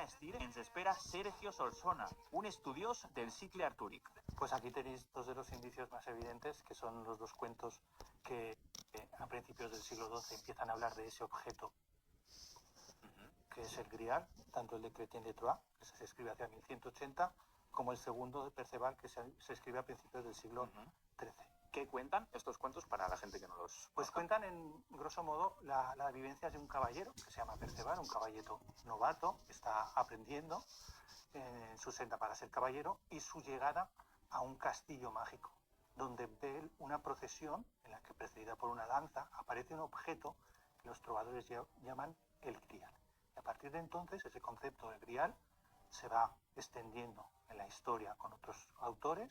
Estir ens espera Sergio Solsona, un estudiós del cicle artúric. Pues aquí tenéis dos de los indicios más evidentes, que son los dos cuentos que a principios del siglo XII empiezan a hablar de ese objeto, que es el Grial, tanto el de Chrétien de Troyes, que se escribe hacia 1180, como el segundo de Perceval, que se escribe a principios del siglo XIII. ¿Qué cuentan estos cuentos para la gente que no los...? Pues cuentan, en grosso modo, las vivencias de un caballero, que se llama Perceval, un caballero novato, que está aprendiendo en su senda para ser caballero, y su llegada a un castillo mágico, donde ve una procesión en la que, precedida por una danza, aparece un objeto que los trovadores llaman el Grial. Y a partir de entonces, ese concepto del Grial se va extendiendo en la historia con otros autores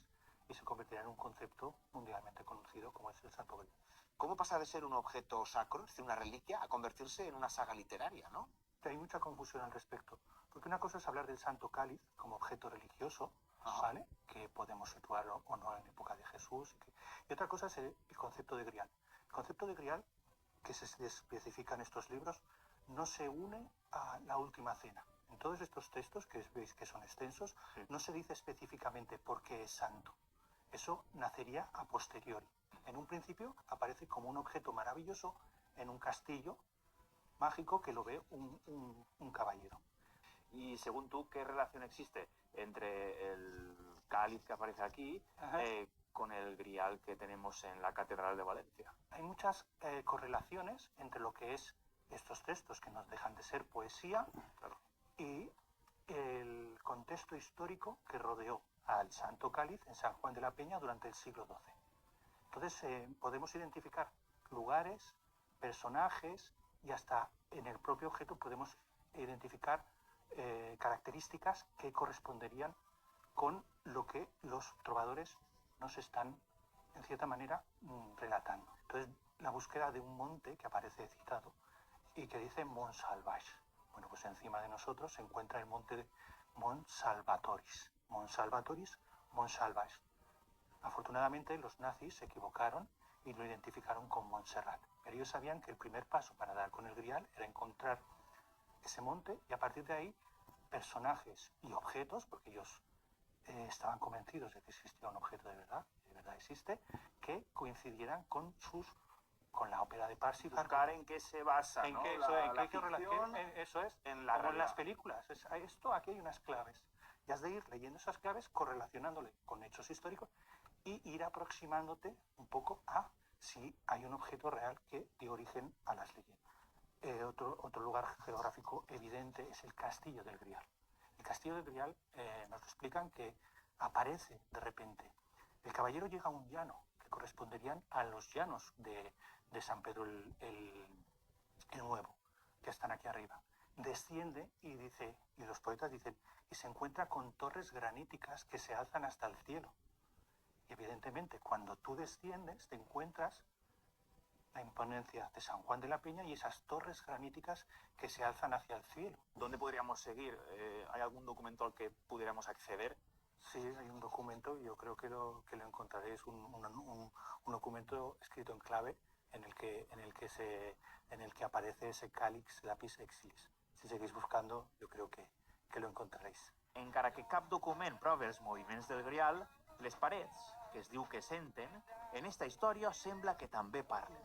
y se convertirá en un concepto mundialmente conocido como es el Santo Grial. ¿Cómo pasa de ser un objeto sacro, es decir, una reliquia, a convertirse en una saga literaria, no? Hay mucha confusión al respecto, porque una cosa es hablar del Santo Cáliz como objeto religioso, ¿vale?, que podemos situarlo o no en época de Jesús, y otra cosa es el concepto de Grial. El concepto de Grial, que se especifica en estos libros, no se une a la Última Cena. En todos estos textos, que veis que son extensos, no se dice específicamente por qué es santo. Eso nacería a posteriori. En un principio aparece como un objeto maravilloso en un castillo mágico que lo ve un caballero. Y según tú, ¿qué relación existe entre el cáliz que aparece aquí con el Grial que tenemos en la Catedral de Valencia? Hay muchas correlaciones entre lo que es estos textos, que nos dejan de ser poesía, y el contexto histórico que rodeó al Santo Cáliz en San Juan de la Peña durante el siglo XII. Entonces podemos identificar lugares, personajes, y hasta en el propio objeto podemos identificar características que corresponderían con lo que los trovadores nos están, en cierta manera, relatando. Entonces, la búsqueda de un monte que aparece citado y que dice Mont Salvage. Bueno, pues encima de nosotros se encuentra el monte de Mont Salvatoris. Mont Salvatoris, Mont Salvage. Afortunadamente, los nazis se equivocaron y lo identificaron con Montserrat. Pero ellos sabían que el primer paso para dar con el Grial era encontrar ese monte, y a partir de ahí personajes y objetos, porque ellos estaban convencidos de que existía un objeto de verdad existe, que coincidieran con la ópera de Parsifal. Buscar en qué se basa, en ¿no? qué, eso es, en la como realidad. en las películas. Aquí hay unas claves. Y has de ir leyendo esas claves, correlacionándole con hechos históricos y ir aproximándote un poco a si hay un objeto real que dio origen a las leyendas. Otro lugar geográfico evidente es el Castillo del Grial. El Castillo del Grial nos explican que aparece de repente. El caballero llega a un llano, que corresponderían a los llanos de San Pedro el Nuevo, que están aquí arriba. Desciende y los poetas dicen, y se encuentra con torres graníticas que se alzan hasta el cielo. Y evidentemente, cuando tú desciendes, te encuentras la imponencia de San Juan de la Peña y esas torres graníticas que se alzan hacia el cielo. ¿Dónde podríamos seguir? ¿Hay algún documento al que pudiéramos acceder? Sí, hay un documento, y yo creo que lo encontraréis, un documento escrito en clave en el que aparece ese Calix Lapis Exilis. Si seguís buscando, yo creo que lo encontraréis. Encara que cap document prova els moviments del Grial, les parets, que es diu que senten, en esta història sembla que també parlen.